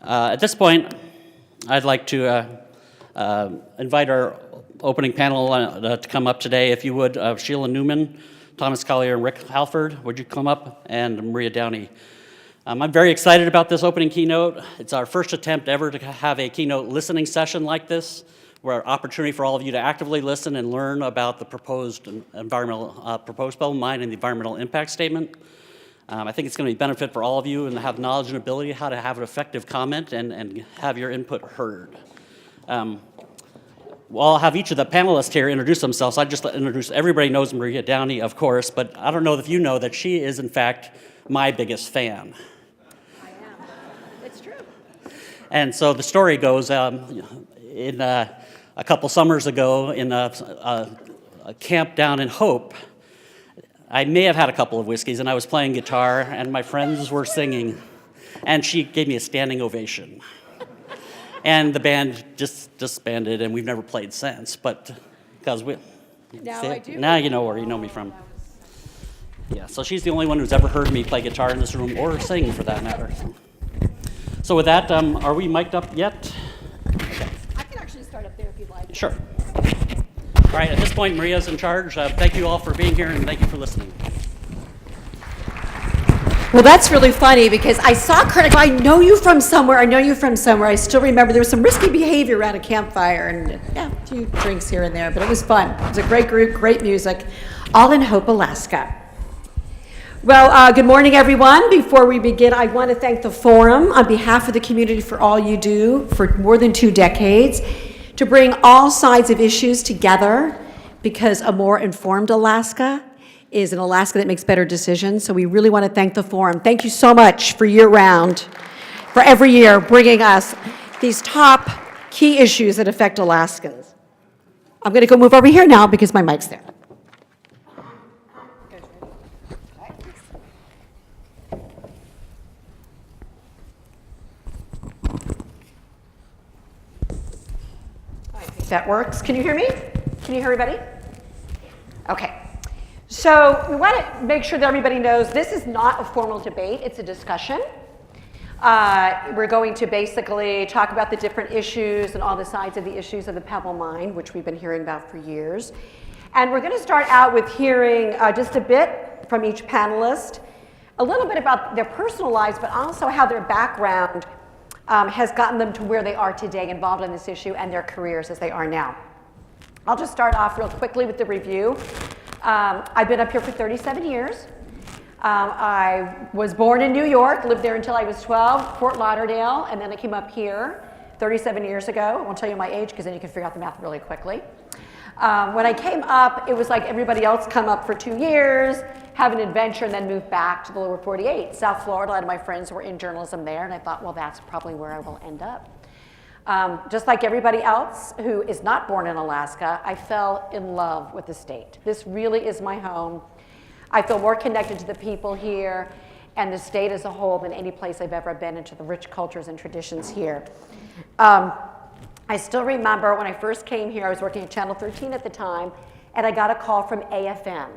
At this point, I'd like to invite our opening panel to come up today. If you would, Sheila Newman, Thomas Collier, and Rick Halford, would you come up? And Maria Downey. I'm very excited about this opening keynote. It's our first attempt ever to have a keynote listening session like this, where an opportunity for all of you to actively listen and learn about the proposed Pebble Mine and the environmental impact statement. I think it's going to be a benefit for all of you and have knowledge and ability how to have an effective comment and have your input heard. Well, I'll have each of the panelists here introduce themselves. I just introduce, everybody knows Maria Downey, of course, but I don't know if you know that she is, in fact, my biggest fan. I am. It's true. And so the story goes, in a couple summers ago in a camp down in Hope, I may have had a couple of whiskeys, and I was playing guitar, and my friends were singing, and she gave me a standing ovation. And the band just disbanded, and we've never played since, but because we... Now you know where you know me from. Yeah, so she's the only one who's ever heard me play guitar in this room, or sing for that matter. So with that, are we mic'd up yet? Okay. I can actually start up there if you'd like. Sure. All right, at this point, Maria's in charge. Thank you all for being here, and thank you for listening. Well, that's really funny because I saw Kurt. I know you from somewhere. I still remember there was some risky behavior around a campfire and a few drinks here and there, but it was fun. It was a great group, great music, all in Hope, Alaska. Well, good morning, everyone. Before we begin, I want to thank the Forum on behalf of the community for all you do for more than 2 decades to bring all sides of issues together, because a more informed Alaska is an Alaska that makes better decisions. So we really want to thank the Forum. Thank you so much for year-round, for every year bringing us these top key issues that affect Alaskans. I'm going to go move over here now because my mic's there. That works. Can you hear me? Can you hear everybody? Okay. So we want to make sure that everybody knows this is not a formal debate. It's a discussion. We're going to basically talk about the different issues and all the sides of the issues of the Pebble Mine, which we've been hearing about for years. And we're going to start out with hearing just a bit from each panelist, a little bit about their personal lives, but also how their background has gotten them to where they are today, involved in this issue, and their careers as they are now. I'll just start off real quickly with the review. I've been up here for 37 years. I was born in New York, lived there until I was 12, Fort Lauderdale, and then I came up here 37 years ago. I won't tell you my age because then you can figure out the math really quickly. When I came up, it was like everybody else, come up for 2 years, have an adventure, and then move back to the lower 48. South Florida, a lot of my friends were in journalism there, and I thought, well, that's probably where I will end up. Just like everybody else who is not born in Alaska, I fell in love with the state. This really is my home. I feel more connected to the people here and the state as a whole than any place I've ever been, and to the rich cultures and traditions here. I still remember when I first came here, I was working at Channel 13 at the time, and I got a call from AFN.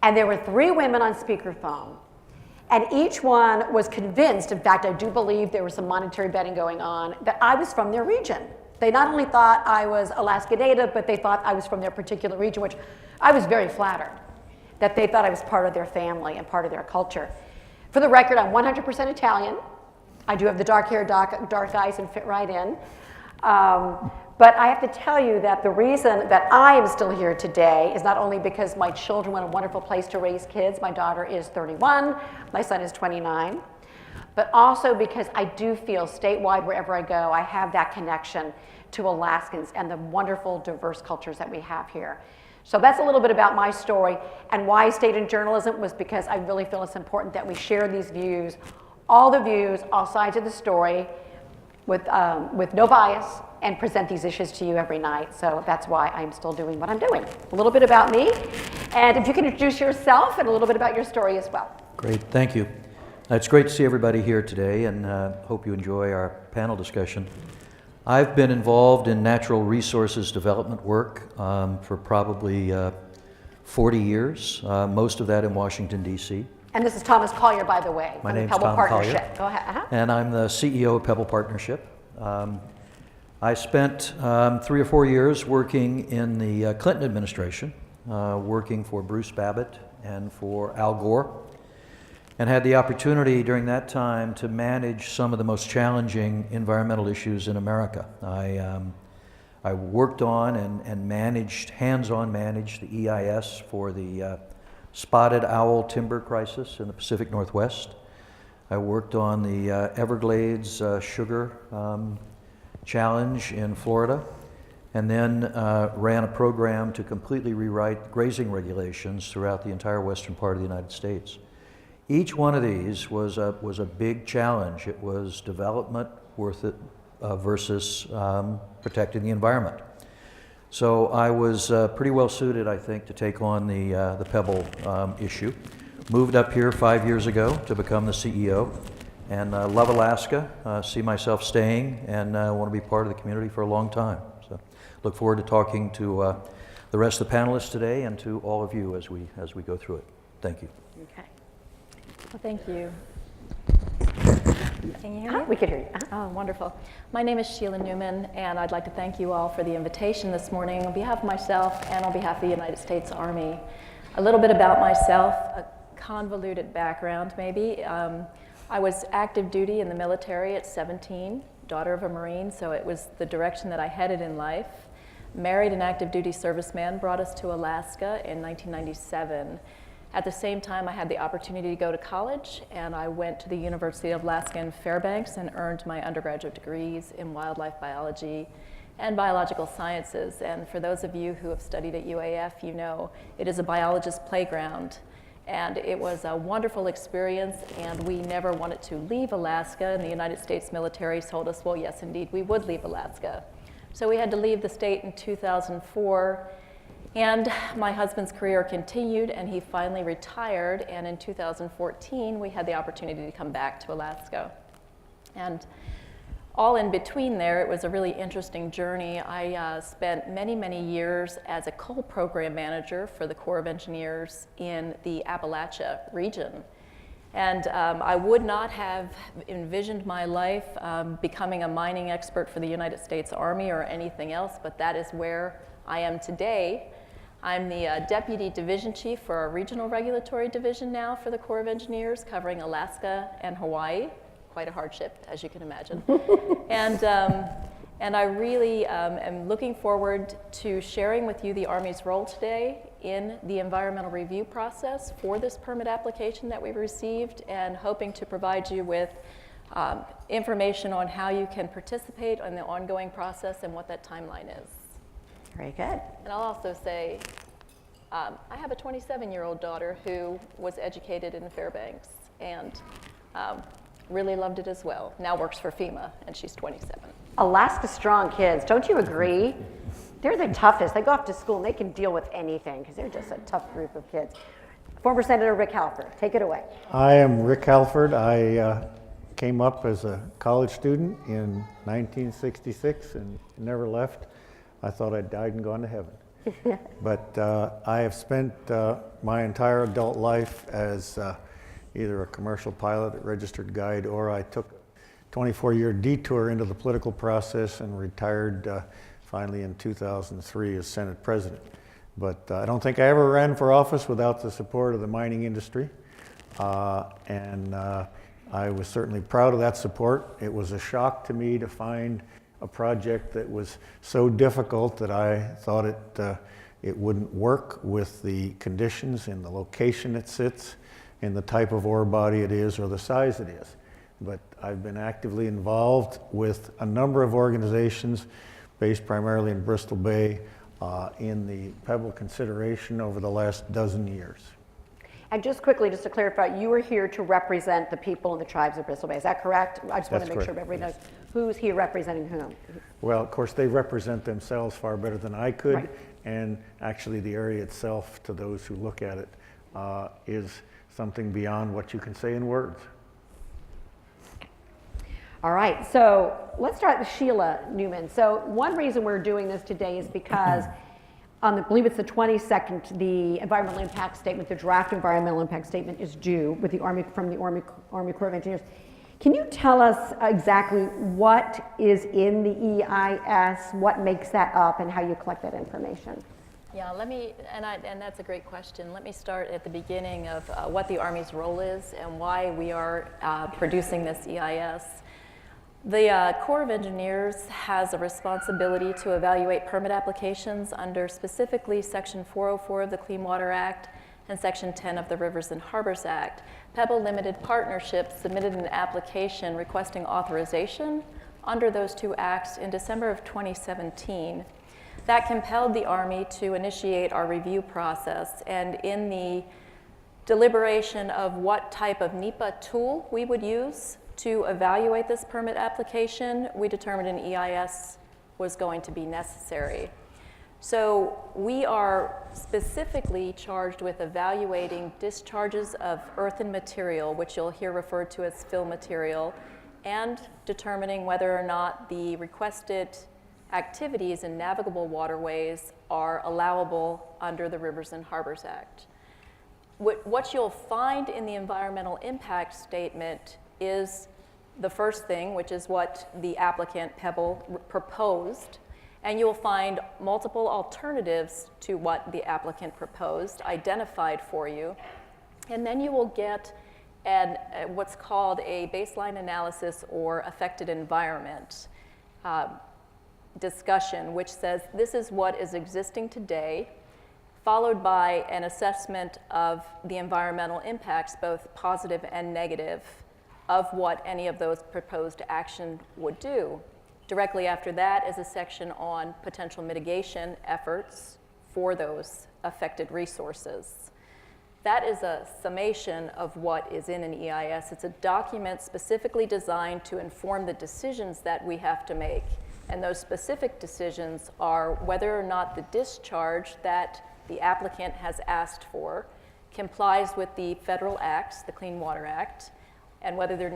And there were 3 women on speakerphone, and each one was convinced, in fact, I do believe there was some monetary betting going on, that I was from their region. They not only thought I was Alaska native, but they thought I was from their particular region, which I was very flattered, that they thought I was part of their family and part of their culture. For the record, I'm 100% Italian. I do have the dark hair, dark eyes, and fit right in. But I have to tell you that the reason that I am still here today is not only because my children were in a wonderful place to raise kids. My daughter is 31, my son is 29. But also because I do feel statewide, wherever I go, I have that connection to Alaskans and the wonderful, diverse cultures that we have here. So that's a little bit about my story, and why I stayed in journalism was because I really feel it's important that we share these views, all sides of the story, with no bias, and present these issues to you every night. So that's why I'm still doing what I'm doing. A little bit about me, and if you can introduce yourself and a little bit about your story as well. Great, thank you. It's great to see everybody here today, and hope you enjoy our panel discussion. I've been involved in natural resources development work for probably 40 years, most of that in Washington, D.C. And this is Thomas Collier, by the way, My from the name's Pebble Tom Partnership. Collier. Go ahead. And I'm the CEO of Pebble Partnership. I spent 3 or 4 years working in the Clinton administration, working for Bruce Babbitt and for Al Gore, and had the opportunity during that time to manage some of the most challenging environmental issues in America. I worked on and managed, hands-on managed the EIS for the spotted owl timber crisis in the Pacific Northwest. I worked on the Everglades sugar challenge in Florida, and then ran a program to completely rewrite grazing regulations throughout the entire western part of the United States. Each one of these was a big challenge. It was development worth it versus protecting the environment. So I was pretty well suited, I think, to take on the Pebble issue. Moved up here 5 years ago to become the CEO, and love Alaska, see myself staying, and want to be part of the community for a long time. So look forward to talking to the rest of the panelists today and to all of you as we go through it. Thank you. Okay. Well, thank you. Can you hear me? We can hear you. Oh, wonderful. My name is Sheila Newman, and I'd like to thank you all for the invitation this morning on behalf of myself and on behalf of the United States Army. A little bit about myself, a convoluted background maybe. I was active duty in the military at 17, daughter of a Marine, so it was the direction that I headed in life. Married an active duty serviceman, brought us to Alaska in 1997. At the same time, I had the opportunity to go to college, and I went to the University of Alaska in Fairbanks and earned my undergraduate degrees in wildlife biology and biological sciences. And for those of you who have studied at UAF, you know it is a biologist's playground. And it was a wonderful experience, and we never wanted to leave Alaska, and the United States military told us, well, yes, indeed, we would leave Alaska. So we had to leave the state in 2004. And my husband's career continued, and he finally retired, and in 2014 we had the opportunity to come back to Alaska. And all in between there, it was a really interesting journey. I spent many, many years as a coal program manager for the Corps of Engineers in the Appalachia region. And I would not have envisioned my life becoming a mining expert for the United States Army or anything else, but that is where I am today. I'm the Deputy Division Chief for our Regional Regulatory Division now for the Corps of Engineers, covering Alaska and Hawaii. Quite a hardship, as you can imagine. And I really am looking forward to sharing with you the Army's role today in the environmental review process for this permit application that we've received, and hoping to provide you with information on how you can participate in the ongoing process and what that timeline is. Very good. And I'll also say, I have a 27-year-old daughter who was educated in Fairbanks and really loved it as well. Now works for FEMA, and she's 27. Alaska strong kids, don't you agree? They're the toughest. They go off to school and they can deal with anything because they're just a tough group of kids. Former Senator Rick Halford, take it away. I am Rick Halford. I came up as a college student in 1966 and never left. I thought I'd died and gone to heaven. But I have spent my entire adult life as either a commercial pilot, a registered guide, or I took a 24-year detour into the political process and retired finally in 2003 as Senate President. But I don't think I ever ran for office without the support of the mining industry. And I was certainly proud of that support. It was a shock to me to find a project that was so difficult that I thought it wouldn't work with the conditions in the location it sits, in the type of ore body it is, or the size it is. But I've been actively involved with a number of organizations based primarily in Bristol Bay in the Pebble consideration over the last dozen years. And just quickly, just to clarify, you are here to represent the people in the tribes of Bristol Bay. Is that correct? I just want to make sure everybody knows who's here representing whom. Well, of course, they represent themselves far better than I could, Right. And actually the area itself, to those who look at it, is something beyond what you can say in words. All right, so let's start with Sheila Newman. So one reason we're doing this today is because I believe it's the 22nd, the environmental impact statement, the draft environmental impact statement is due with the Army, from the Army Corps of Engineers. Can you tell us exactly what is in the EIS, what makes that up, and how you collect that information? Yeah, and that's a great question. Let me start at the beginning of what the Army's role is and why we are producing this EIS. The Corps of Engineers has a responsibility to evaluate permit applications under specifically Section 404 of the Clean Water Act and Section 10 of the Rivers and Harbors Act. Pebble Limited Partnership submitted an application requesting authorization under those two acts in December of 2017. That compelled the Army to initiate our review process, and in the deliberation of what type of NEPA tool we would use to evaluate this permit application, we determined an EIS was going to be necessary. So we are specifically charged with evaluating discharges of earthen material, which you'll hear referred to as fill material, and determining whether or not the requested activities in navigable waterways are allowable under the Rivers and Harbors Act. What you'll find in the environmental impact statement is the first thing, which is what the applicant, Pebble, proposed, and you'll find multiple alternatives to what the applicant proposed identified for you, and then you will get what's called a baseline analysis or affected environment discussion, which says this is what is existing today, followed by an assessment of the environmental impacts, both positive and negative, of what any of those proposed action would do. Directly after that is a section on potential mitigation efforts for those affected resources. That is a summation of what is in an EIS. It's a document specifically designed to inform the decisions that we have to make. And those specific decisions are whether or not the discharge that the applicant has asked for complies with the federal acts, the Clean Water Act, and whether their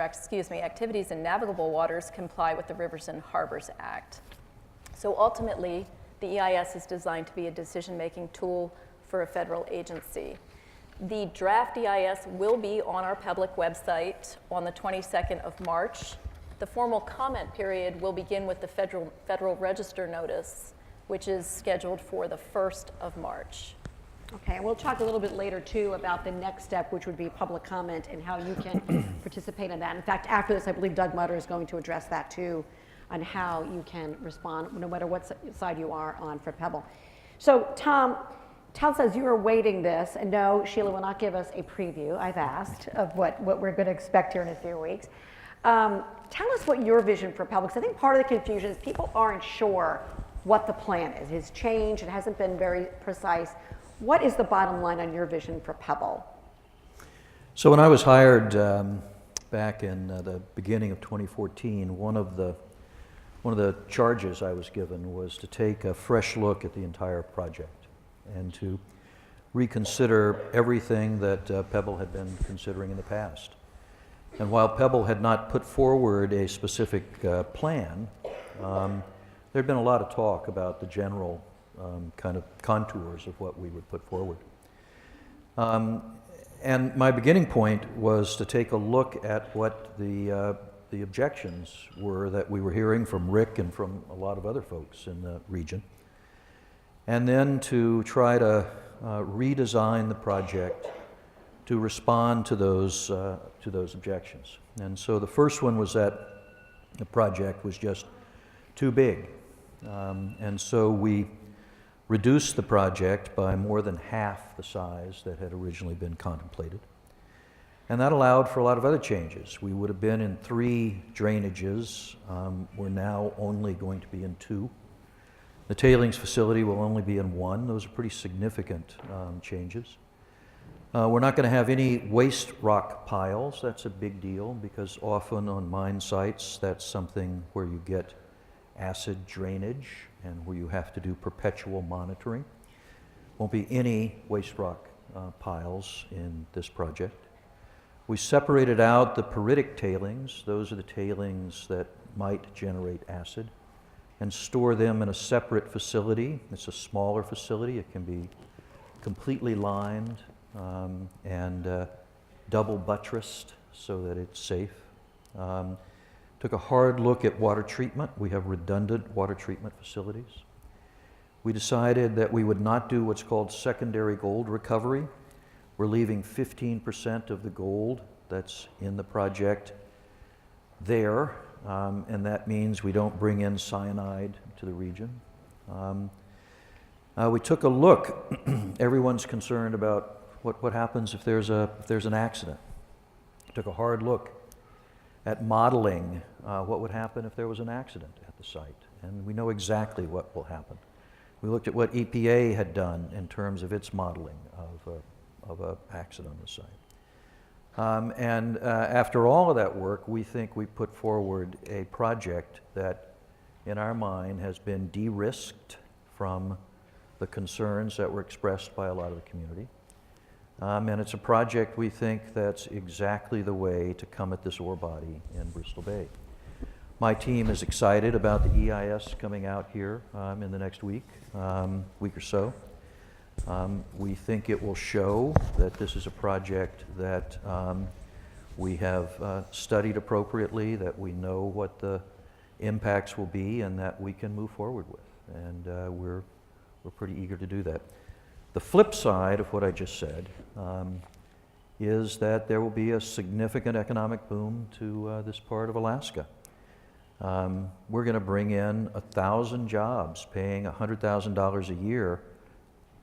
activities in navigable waters comply with the Rivers and Harbors Act. So ultimately, the EIS is designed to be a decision-making tool for a federal agency. The draft EIS will be on our public website on the 22nd of March. The formal comment period will begin with the Federal Register notice, which is scheduled for the 1st of March. Okay, and we'll talk a little bit later too about the next step, which would be public comment and how you can participate in that. In fact, after this, I believe Doug Mutter is going to address that too, on how you can respond, no matter what side you are on for Pebble. So Tom, tell us as you're awaiting this, and no, Sheila will not give us a preview, I've asked, of what we're going to expect here in a few weeks. Tell us what your vision for Pebble, because I think part of the confusion is people aren't sure what the plan is. It's changed, it hasn't been very precise. What is the bottom line on your vision for Pebble? So when I was hired back in the beginning of 2014, one of the charges I was given was to take a fresh look at the entire project and to reconsider everything that Pebble had been considering in the past. And while Pebble had not put forward a specific plan, there had been a lot of talk about the general kind of contours of what we would put forward. And my beginning point was to take a look at what the objections were that we were hearing from Rick and from a lot of other folks in the region, and then to try to redesign the project to respond to those objections. And so the first one was that the project was just too big. And so we reduced the project by more than half the size that had originally been contemplated. And that allowed for a lot of other changes. We would have been in 3 drainages. We're now only going to be in 2. The tailings facility will only be in 1. Those are pretty significant changes. We're not going to have any waste rock piles. That's a big deal because often on mine sites, that's something where you get acid drainage and where you have to do perpetual monitoring. Won't be any waste rock piles in this project. We separated out the peritic tailings. Those are the tailings that might generate acid. and store them in a separate facility. It's a smaller facility. It can be completely lined and double buttressed so that it's safe. Took a hard look at water treatment. We have redundant water treatment facilities. We decided that we would not do what's called secondary gold recovery. We're leaving 15% of the gold that's in the project there, and that means we don't bring in cyanide to the region. We took a look. Everyone's concerned about what happens if there's an accident. Took a hard look at modeling what would happen if there was an accident at the site, and we know exactly what will happen. We looked at what EPA had done in terms of its modeling of an accident on the site. And after all of that work, we think we put forward a project that, in our mind, has been de-risked from the concerns that were expressed by a lot of the community. And it's a project we think that's exactly the way to come at this ore body in Bristol Bay. My team is excited about the EIS coming out here in the next week or so. We think it will show that this is a project that we have studied appropriately, that we know what the impacts will be, and that we can move forward with. And we're pretty eager to do that. The flip side of what I just said is that there will be a significant economic boom to this part of Alaska. We're going to bring in 1,000 jobs paying $100,000 a year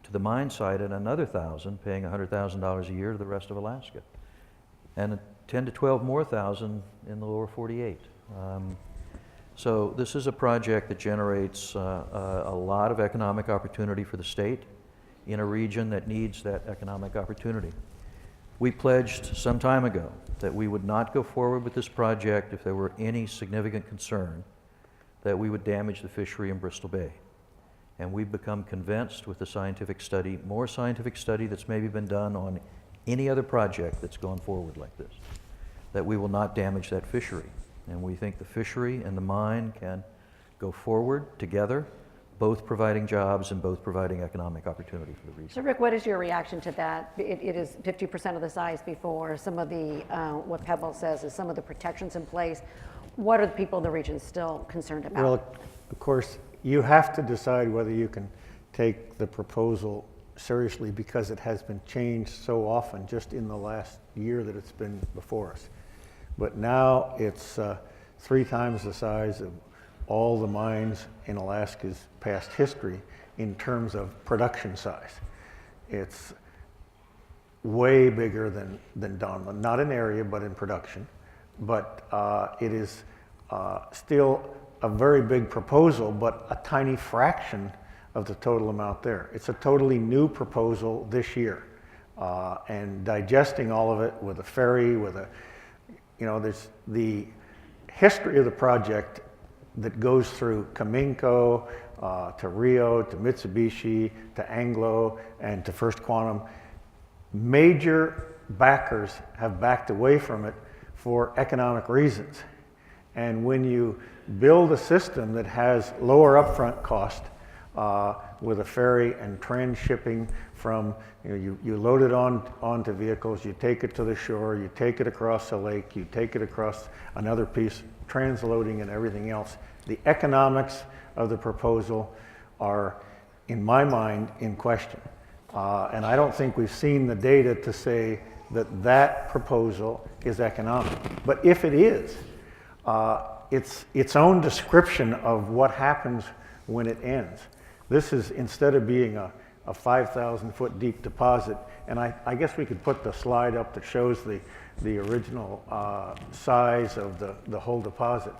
to the mine site, and another 1,000 paying $100,000 a year to the rest of Alaska, and 10 to 12 more thousand in the lower 48. So this is a project that generates a lot of economic opportunity for the state in a region that needs that economic opportunity. We pledged some time ago that we would not go forward with this project if there were any significant concern that we would damage the fishery in Bristol Bay. And we've become convinced with the scientific study, more scientific study that's maybe been done on any other project that's gone forward like this, that we will not damage that fishery. And we think the fishery and the mine can go forward together, both providing jobs and both providing economic opportunity for the region. So Rick, what is your reaction to that? It is 50% of the size before. Some of the, what Pebble says is some of the protections in place. What are the people in the region still concerned about? Well, of course, you have to decide whether you can take the proposal seriously, because it has been changed so often just in the last year that it's been before us. But now it's 3 times the size of all the mines in Alaska's past history in terms of production size. It's way bigger than Donlin, not in area, but in production. But it is still a very big proposal, but a tiny fraction of the total amount there. It's a totally new proposal this year. And digesting all of it with a ferry, with a, there's the history of the project that goes through Kaminko, to Rio, to Mitsubishi, to Anglo, and to First Quantum. Major backers have backed away from it for economic reasons. And when you build a system that has lower upfront cost with a ferry and transshipping from, you load it onto vehicles, you take it to the shore, you take it across the lake, you take it across another piece, transloading and everything else. The economics of the proposal are, in my mind, in question. And I don't think we've seen the data to say that that proposal is economic. But if it is, its own description of what happens when it ends. This is, instead of being a 5,000-foot deep deposit, and I guess we could put the slide up that shows the original size of the whole deposit.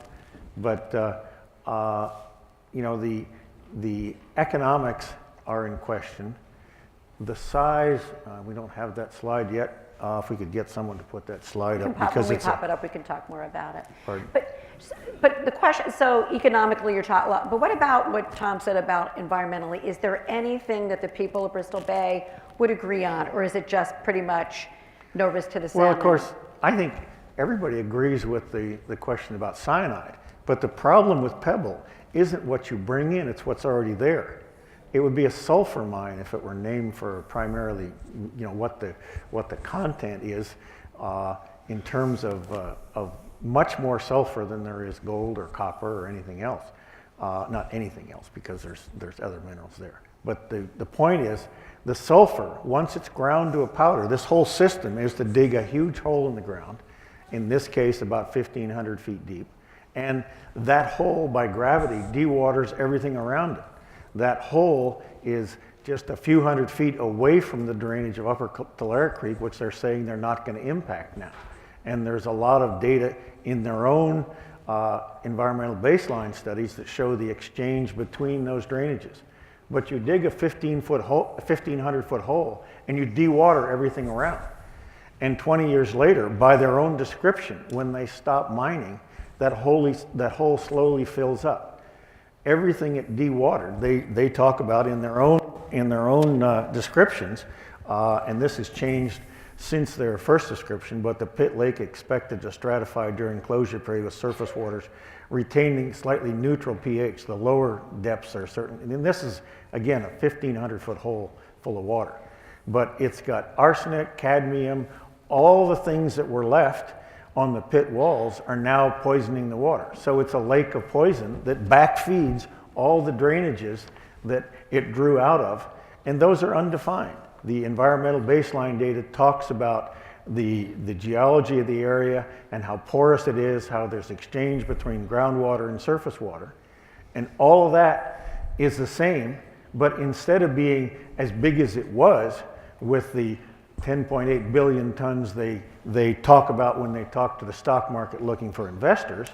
But the economics are in question. The size, we don't have that slide yet. If we could get someone to put that slide up, because when we pop it up, we can talk more about it. Pardon? But the question, so economically you're talking a lot, but what about what Tom said about environmentally? Is there anything that the people of Bristol Bay would agree on, or is it just pretty much no risk to the salmon? Well, of course, I think everybody agrees with the question about cyanide, But the problem with Pebble isn't what you bring in, it's what's already there. It would be a sulfur mine if it were named for primarily, what the content is in terms of much more sulfur than there is gold or copper or anything else. Not anything else, because there's other minerals there. But the point is, the sulfur, once it's ground to a powder, this whole system is to dig a huge hole in the ground, in this case about 1,500 feet deep, and that hole by gravity dewaters everything around it. That hole is just a few hundred feet away from the drainage of Upper Collier Creek, which they're saying they're not going to impact now. And there's a lot of data in their own environmental baseline studies that show the exchange between those drainages. But you dig a 1,500-foot hole, and you dewater everything around. And 20 years later, by their own description, when they stop mining, that hole slowly fills up. Everything it dewatered, they talk about in their own descriptions, and this has changed since their first description, but the pit lake expected to stratify during closure period with surface waters retaining slightly neutral pH. The lower depths are certain, and this is, again, a 1,500-foot hole full of water. But it's got arsenic, cadmium, all the things that were left on the pit walls are now poisoning the water. So it's a lake of poison that backfeeds all the drainages that it drew out of, and those are undefined. The environmental baseline data talks about the geology of the area and how porous it is, how there's exchange between groundwater and surface water. And all of that is the same, but instead of being as big as it was with the 10.8 billion tons they talk about when they talk to the stock market looking for investors,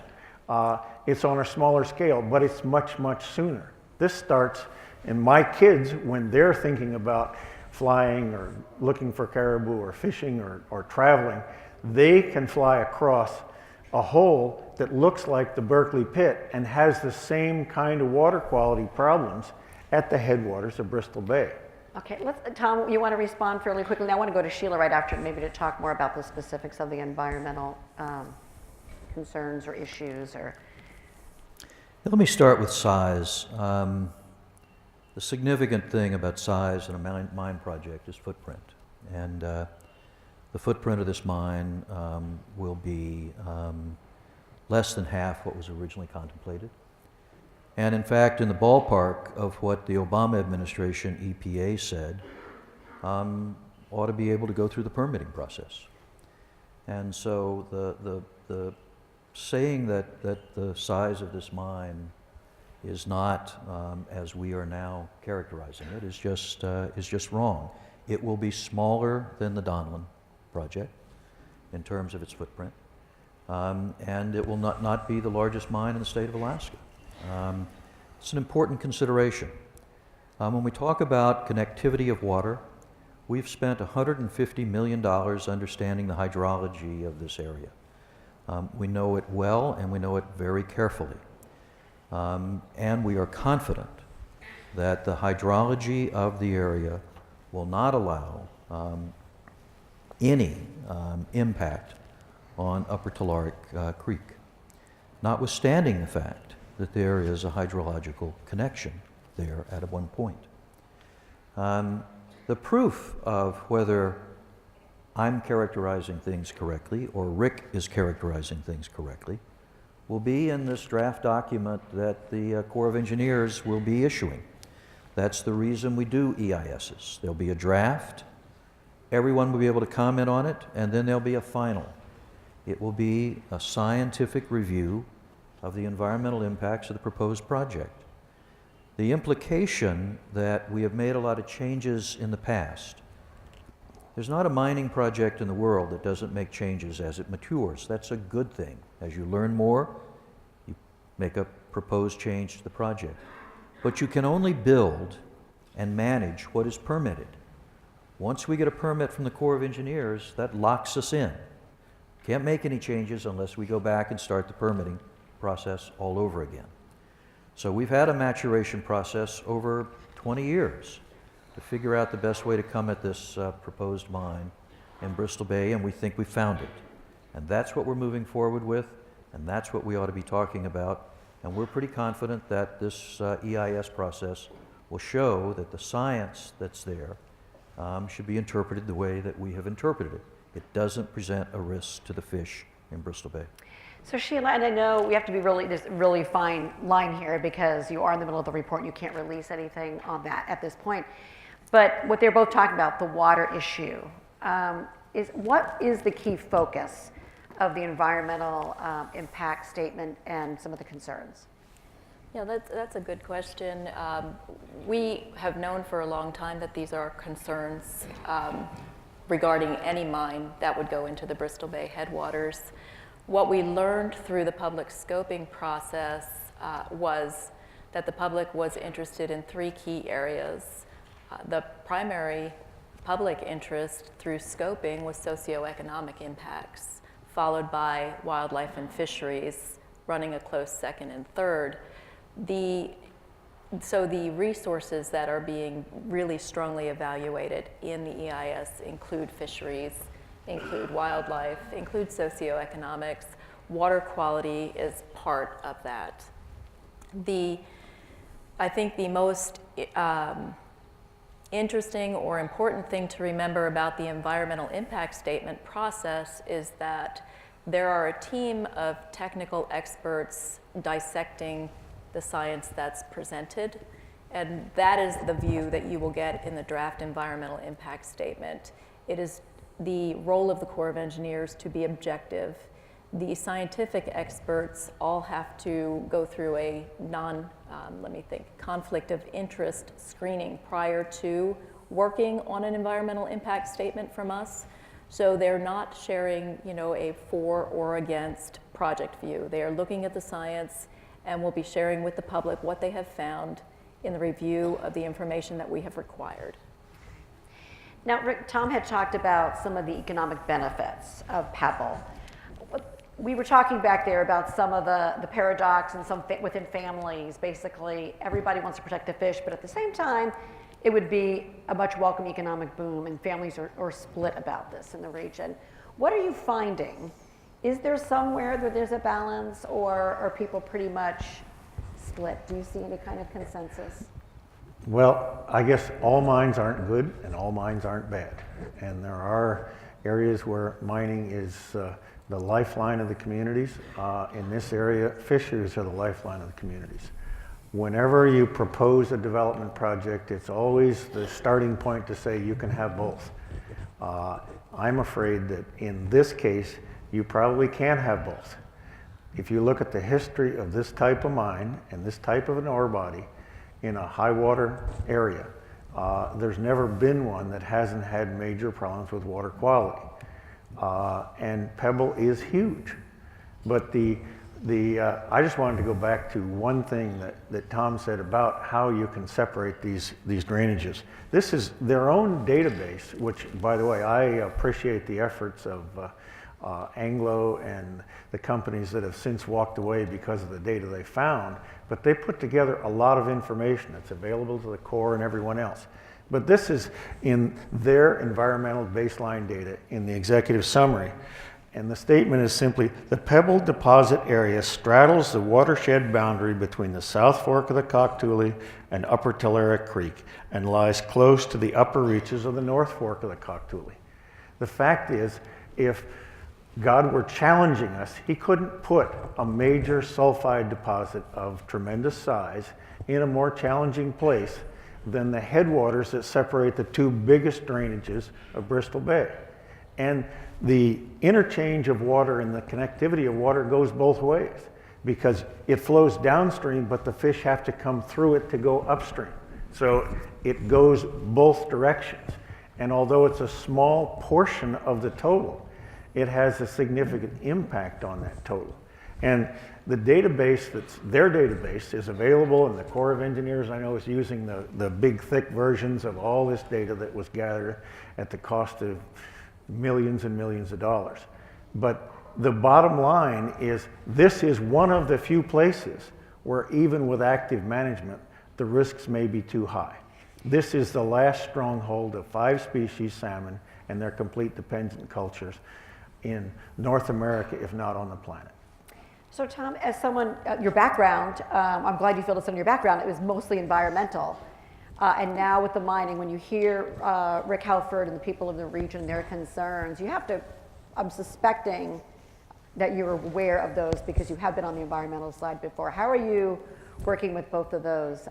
it's on a smaller scale, but it's much, much sooner. This starts, and my kids, when they're thinking about flying or looking for caribou or fishing or traveling, they can fly across a hole that looks like the Berkeley pit and has the same kind of water quality problems at the headwaters of Bristol Bay. Okay, Tom, you want to respond fairly quickly? Now I want to go to Sheila right after, maybe to talk more about the specifics of the environmental concerns or issues. Or Let me start with size. The significant thing about size in a mine project is footprint. And the footprint of this mine will be less than half what was originally contemplated. And in fact, in the ballpark of what the Obama administration EPA said, ought to be able to go through the permitting process. And so the saying that the size of this mine is not as we are now characterizing it is just wrong. It will be smaller than the Donlin project in terms of its footprint, and it will not be the largest mine in the state of Alaska. It's an important consideration. When we talk about connectivity of water, we've spent $150 million understanding the hydrology of this area. We know it well, and we know it very carefully. And we are confident that the hydrology of the area will not allow any impact on Upper Tulare Creek, notwithstanding the fact that there is a hydrological connection there at one point. The proof of whether I'm characterizing things correctly or Rick is characterizing things correctly will be in this draft document that the Corps of Engineers will be issuing. That's the reason we do EISs. There'll be a draft, everyone will be able to comment on it, and then there'll be a final. It will be a scientific review of the environmental impacts of the proposed project. The implication that we have made a lot of changes in the past. There's not a mining project in the world that doesn't make changes as it matures. That's a good thing. As you learn more, you make a proposed change to the project. But you can only build and manage what is permitted. Once we get a permit from the Corps of Engineers, that locks us in. Can't make any changes unless we go back and start the permitting process all over again. So we've had a maturation process over 20 years to figure out the best way to come at this proposed mine in Bristol Bay, and we think we found it. And that's what we're moving forward with. And that's what we ought to be talking about. And we're pretty confident that this EIS process will show that the science that's there should be interpreted the way that we have interpreted it. It doesn't present a risk to the fish in Bristol Bay. So Sheila, and I know we have to be there's a really fine line here because you are in the middle of the report and you can't release anything on that at this point. But what they're both talking about, the water issue, what is the key focus of the environmental impact statement and some of the concerns? Yeah, that's a good question. We have known for a long time that these are concerns regarding any mine that would go into the Bristol Bay headwaters. What we learned through the public scoping process was that the public was interested in 3 key areas. The primary public interest through scoping was socioeconomic impacts, followed by wildlife and fisheries, running a close second and third. So the resources that are being really strongly evaluated in the EIS include fisheries, include wildlife, include socioeconomics. Water quality is part of that. I think the most interesting or important thing to remember about the environmental impact statement process is that there are a team of technical experts dissecting the science that's presented, and that is the view that you will get in the draft environmental impact statement. It is the role of the Corps of Engineers to be objective. The scientific experts all have to go through a conflict of interest screening prior to working on an environmental impact statement from us. So they're not sharing, a for or against project view. They are looking at the science and will be sharing with the public what they have found in the review of the information that we have required. Now, Rick, Tom had talked about some of the economic benefits of Pebble. We were talking back there about some of the paradox and some within families. Basically, everybody wants to protect the fish, but at the same time, it would be a much welcome economic boom, and families are split about this in the region. What are you finding? Is there somewhere that there's a balance, or are people pretty much split? Do you see any kind of consensus? Well, I guess all mines aren't good and all mines aren't bad. And there are areas where mining is the lifeline of the communities. In this area, fisheries are the lifeline of the communities. Whenever you propose a development project, it's always the starting point to say you can have both. I'm afraid that in this case, you probably can't have both. If you look at the history of this type of mine and this type of an ore body in a high water area, there's never been one that hasn't had major problems with water quality. And Pebble is huge. But I just wanted to go back to one thing that Tom said about how you can separate these drainages. This is their own database, which, by the way, I appreciate the efforts of Anglo and the companies that have since walked away because of the data they found, but they put together a lot of information that's available to the Corps and everyone else. But this is in their environmental baseline data in the executive summary. And the statement is simply, the Pebble deposit area straddles the watershed boundary between the South Fork of the Cocktoolie and Upper Telluric Creek and lies close to the upper reaches of the North Fork of the Cocktoolie. The fact is, if God were challenging us, he couldn't put a major sulfide deposit of tremendous size in a more challenging place than the headwaters that separate the 2 biggest drainages of Bristol Bay. And the interchange of water and the connectivity of water goes both ways because it flows downstream, but the fish have to come through it to go upstream. So it goes both directions. And although it's a small portion of the total, it has a significant impact on that total. And the database their database is available, and the Corps of Engineers I know is using the big thick versions of all this data that was gathered at the cost of millions and millions of dollars. But the bottom line is this is one of the few places where even with active management, the risks may be too high. This is the last stronghold of 5 species salmon and their complete dependent cultures in North America, if not on the planet. So Tom, as someone, your background, I'm glad you filled us in your background, it was mostly environmental. And now with the mining, when you hear Rick Halford and the people of the region, their concerns, you have to, I'm suspecting that you're aware of those because you have been on the environmental side before. How are you working with both of those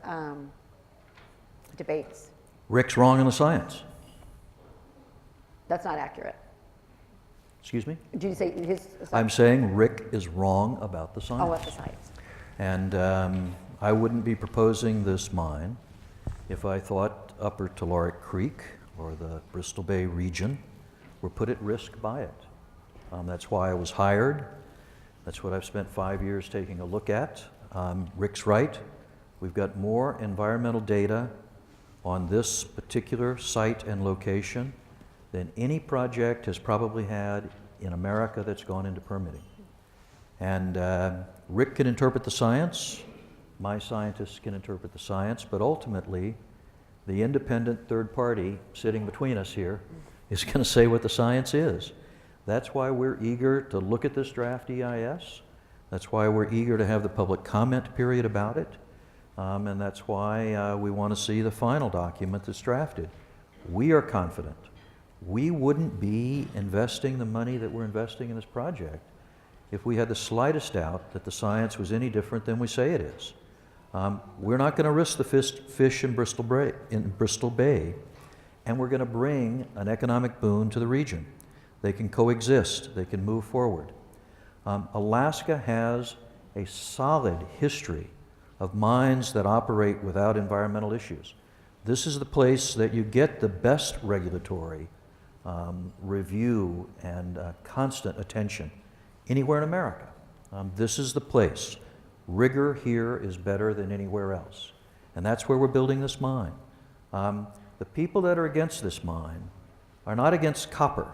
debates? Rick's wrong in the science. That's not accurate. Excuse me? Did you say his? I'm saying Rick is wrong about the science. Oh, what the science? And I wouldn't be proposing this mine if I thought Upper Telluric Creek or the Bristol Bay region were put at risk by it. That's why I was hired. That's what I've spent 5 years taking a look at. Rick's right. We've got more environmental data on this particular site and location than any project has probably had in America that's gone into permitting. And Rick can interpret the science, my scientists can interpret the science, but ultimately, the independent third party sitting between us here is going to say what the science is. That's why we're eager to look at this draft EIS. That's why we're eager to have the public comment period about it. And that's why we want to see the final document that's drafted. We are confident. We wouldn't be investing the money that we're investing in this project if we had the slightest doubt that the science was any different than we say it is. We're not going to risk the fish in Bristol Bay, and we're going to bring an economic boon to the region. They can coexist. They can move forward. Alaska has a solid history of mines that operate without environmental issues. This is the place that you get the best regulatory review and constant attention anywhere in America. This is the place. Rigor here is better than anywhere else. And that's where we're building this mine. The people that are against this mine are not against copper.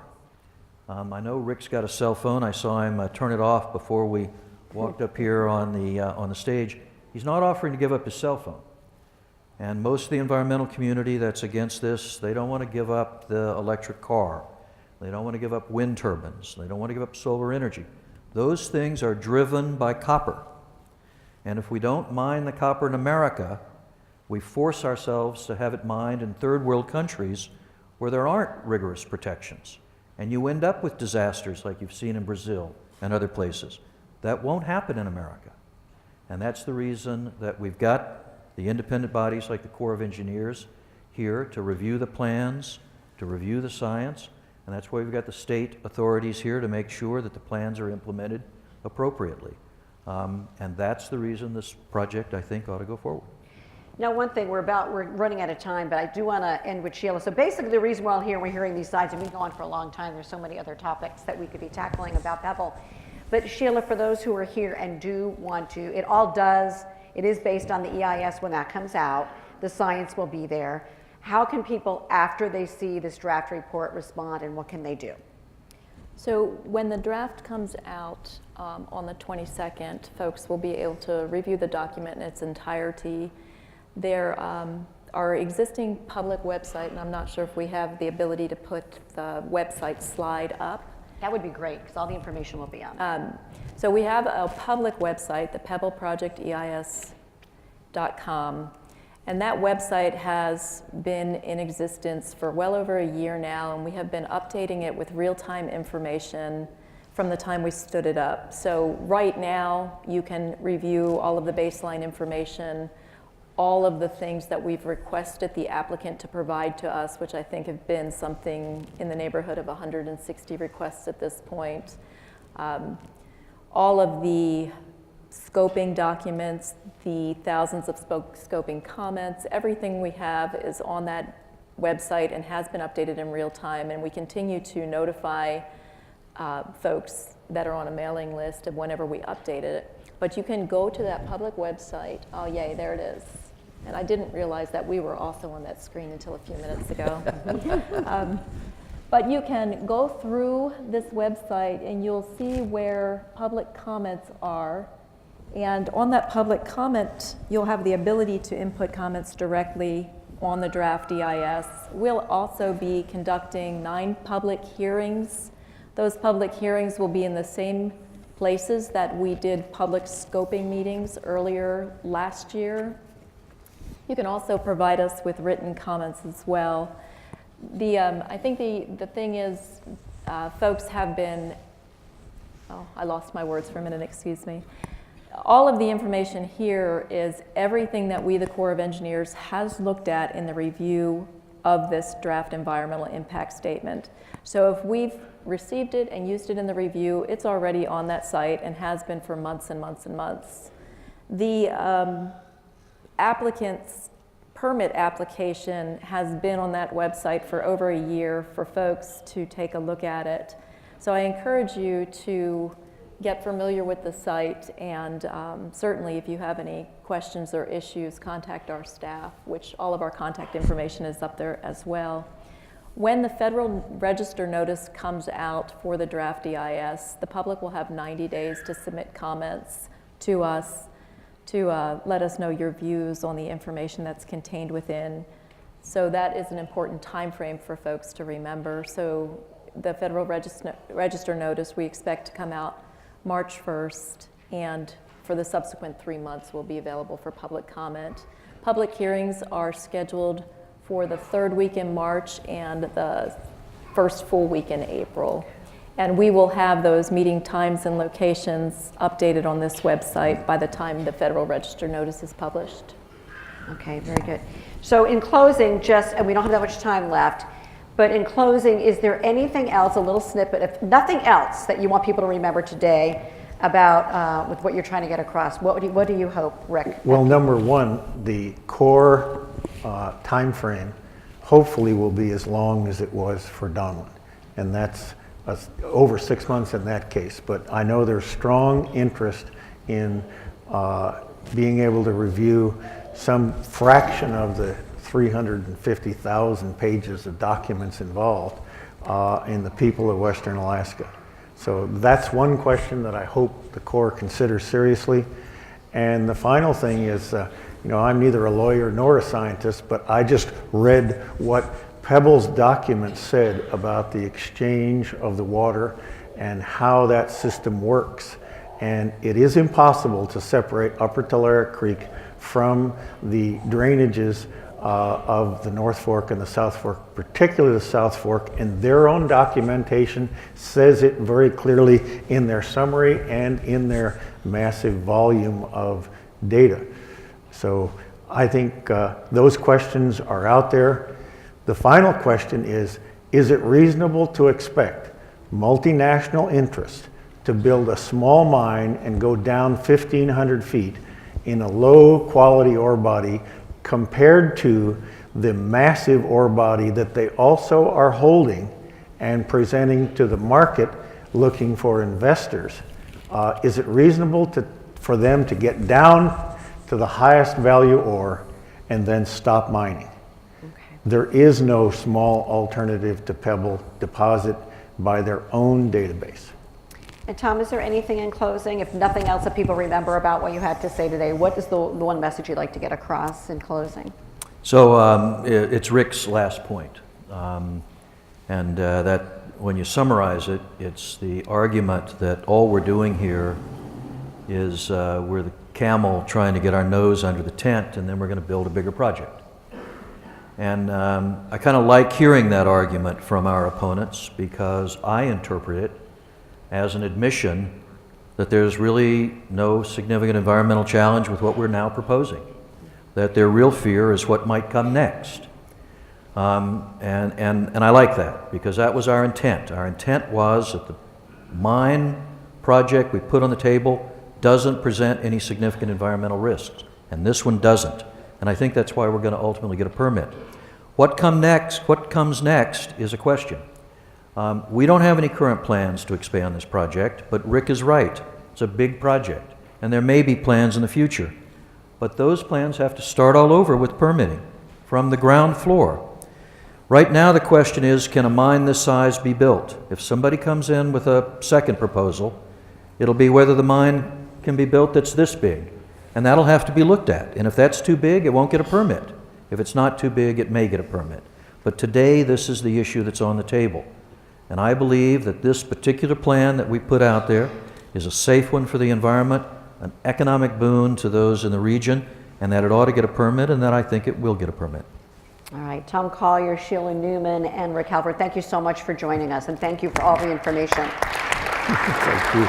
I know Rick's got a cell phone. I saw him turn it off before we walked up here on the stage. He's not offering to give up his cell phone. And most of the environmental community that's against this, they don't want to give up the electric car. They don't want to give up wind turbines. They don't want to give up solar energy. Those things are driven by copper. And if we don't mine the copper in America, we force ourselves to have it mined in third world countries where there aren't rigorous protections. And you end up with disasters like you've seen in Brazil and other places. That won't happen in America. And that's the reason that we've got the independent bodies like the Corps of Engineers here to review the plans, to review the science, and that's why we've got the state authorities here to make sure that the plans are implemented appropriately. And that's the reason this project, I think, ought to go forward. Now, one thing, we're running out of time, but I do want to end with Sheila. So basically, the reason we're all here and we're hearing these sides, and we've gone for a long time, there's so many other topics that we could be tackling about Pebble. But Sheila, for those who are here and do want to, it is based on the EIS when that comes out. The science will be there. How can people, after they see this draft report, respond, and what can they do? So when the draft comes out on the 22nd, folks will be able to review the document in its entirety. There our existing public website, and I'm not sure if we have the ability to put the website slide up. That would be great, because all the information will be on. So we have a public website, the pebbleprojecteis.com, and that website has been in existence for well over a year now, and we have been updating it with real-time information from the time we stood it up. So right now, you can review all of the baseline information, all of the things that we've requested the applicant to provide to us, which I think have been something in the neighborhood of 160 requests at this point. All of the scoping documents, the thousands of scoping comments, everything we have is on that website and has been updated in real time, and we continue to notify folks that are on a mailing list of whenever we update it. But you can go to that public website. Oh, yay, there it is. And I didn't realize that we were also on that screen until a few minutes ago. But you can go through this website and you'll see where public comments are. And on that public comment, you'll have the ability to input comments directly on the draft EIS. We'll also be conducting 9 public hearings. Those public hearings will be in the same places that we did public scoping meetings earlier last year. You can also provide us with written comments as well. I think the thing is, folks have been, oh, I lost my words for a minute, excuse me. All of the information here is everything that we, the Corps of Engineers, has looked at in the review of this draft environmental impact statement. So if we've received it and used it in the review, it's already on that site and has been for months and months and months. The applicant's permit application has been on that website for over a year for folks to take a look at it. So I encourage you to get familiar with the site, and certainly if you have any questions or issues, contact our staff, which all of our contact information is up there as well. When the Federal Register notice comes out for the draft EIS, the public will have 90 days to submit comments to us to let us know your views on the information that's contained within. So that is an important time frame for folks to remember. So the Federal Register notice we expect to come out March 1st, and for the subsequent 3 months will be available for public comment. Public hearings are scheduled for the 3rd week in March and the 1st full week in April. And we will have those meeting times and locations updated on this website by the time the Federal Register notice is published. Okay, very good. So in closing, and we don't have that much time left, but in closing, is there anything else, a little snippet, if nothing else, that you want people to remember today about with what you're trying to get across? What do you hope, Rick? Well, number one, the core time frame hopefully will be as long as it was for Donlin, and that's over 6 months in that case. But I know there's strong interest in being able to review some fraction of the 350,000 pages of documents involved in the people of Western Alaska. So that's one question that I hope the Corps considers seriously. And the final thing is, I'm neither a lawyer nor a scientist, but I just read what Pebble's document said about the exchange of the water and how that system works. And it is impossible to separate Upper Tulare Creek from the drainages of the North Fork and the South Fork, particularly the South Fork, and their own documentation says it very clearly in their summary and in their massive volume of data. So I think those questions are out there. The final question is it reasonable to expect multinational interest to build a small mine and go down 1,500 feet in a low quality ore body compared to the massive ore body that they also are holding and presenting to the market looking for investors? Is it reasonable for them to get down to the highest value ore and then stop mining? Okay. There is no small alternative to Pebble deposit by their own database. And Tom, is there anything in closing, if nothing else, that people remember about what you had to say today? What is the one message you'd like to get across in closing? So it's Rick's last point. That when you summarize it, it's the argument that all we're doing here is we're the camel trying to get our nose under the tent, and then we're going to build a bigger project. And I kind of like hearing that argument from our opponents, because I interpret it as an admission that there's really no significant environmental challenge with what we're now proposing, that their real fear is what might come next. And I like that, because that was our intent. Our intent was that the mine project we put on the table doesn't present any significant environmental risks, and this one doesn't. And I think that's why we're going to ultimately get a permit. What comes next is a question. We don't have any current plans to expand this project, but Rick is right. It's a big project, and there may be plans in the future. But those plans have to start all over with permitting from the ground floor. Right now the question is, can a mine this size be built? If somebody comes in with a second proposal, it'll be whether the mine can be built that's this big. And that'll have to be looked at. And if that's too big, it won't get a permit. If it's not too big, it may get a permit. But today, this is the issue that's on the table. And I believe that this particular plan that we put out there is a safe one for the environment, an economic boon to those in the region, and that it ought to get a permit, and that I think it will get a permit. All right, Tom Collier, Sheila Newman, and Rick Halford, thank you so much for joining us, and thank you for all the information. Thank you.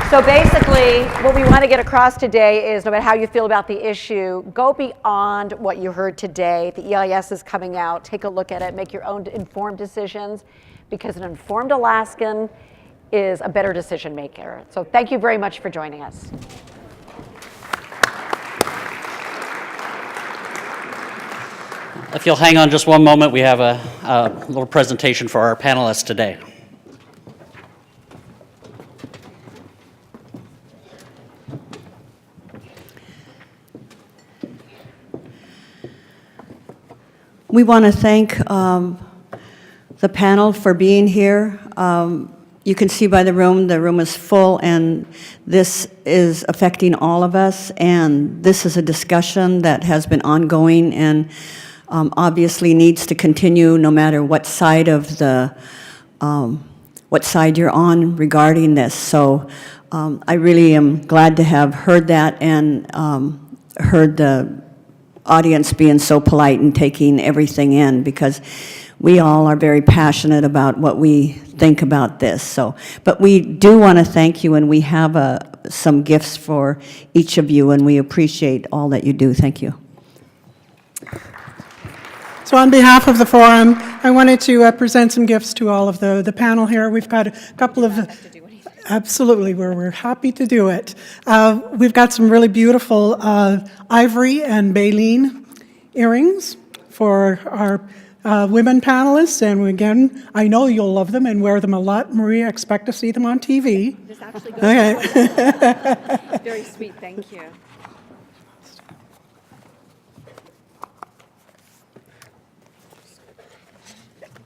So basically, what we want to get across today is no matter how you feel about the issue, go beyond what you heard today. The EIS is coming out. Take a look at it. Make your own informed decisions, because an informed Alaskan is a better decision maker. So thank you very much for joining us. If you'll hang on just one moment, we have a little presentation for our panelists today. We want to thank the panel for being here. You can see by the room is full, and this is affecting all of us, and this is a discussion that has been ongoing and obviously needs to continue no matter what side of the, what side you're on regarding this. So I really am glad to have heard that and heard the audience being so polite and taking everything in, because we all are very passionate about what we think about this. So, but we do want to thank you, and we have some gifts for each of you, and we appreciate all that you do. Thank you. So on behalf of the forum, I wanted to present some gifts to all of the panel here. We've got a couple of... Absolutely, we're happy to do it. We've got some really beautiful ivory and baleen earrings for our women panelists, and again, I know you'll love them and wear them a lot. Maria, expect to see them on TV. This actually goes Okay. very sweet, thank you.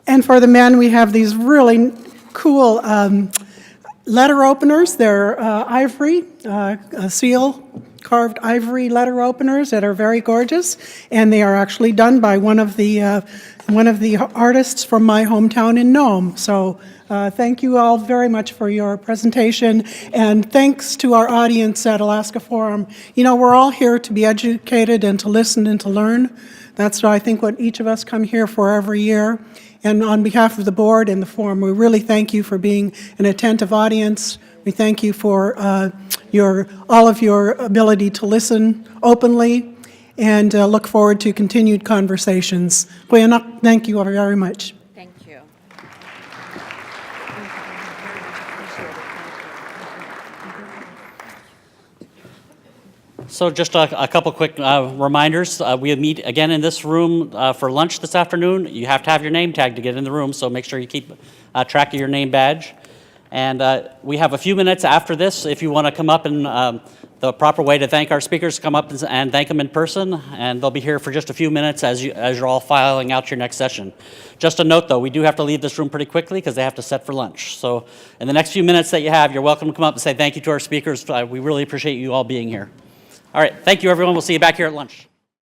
And for the men, we have these really cool letter openers. They're ivory, seal carved ivory letter openers that are very gorgeous, and they are actually done by one of the artists from my hometown in Nome. So thank you all very much for your presentation, and thanks to our audience at Alaska Forum. You know, we're all here to be educated and to listen and to learn. That's I think what each of us come here for every year. And on behalf of the board and the forum, we really thank you for being an attentive audience. We thank you for all of your ability to listen openly, and look forward to continued conversations. Thank you very much. Thank you. So just a couple quick reminders. We meet again in this room for lunch this afternoon. You have to have your name tag to get in the room, so make sure you keep track of your name badge. And we have a few minutes after this if you want to come up, and the proper way to thank our speakers, come up and thank them in person, and they'll be here for just a few minutes as you're all filing out your next session. Just a note though, we do have to leave this room pretty quickly because they have to set for lunch. So in the next few minutes that you have, you're welcome to come up and say thank you to our speakers. We really appreciate you all being here. All right, thank you everyone. We'll see you back here at lunch.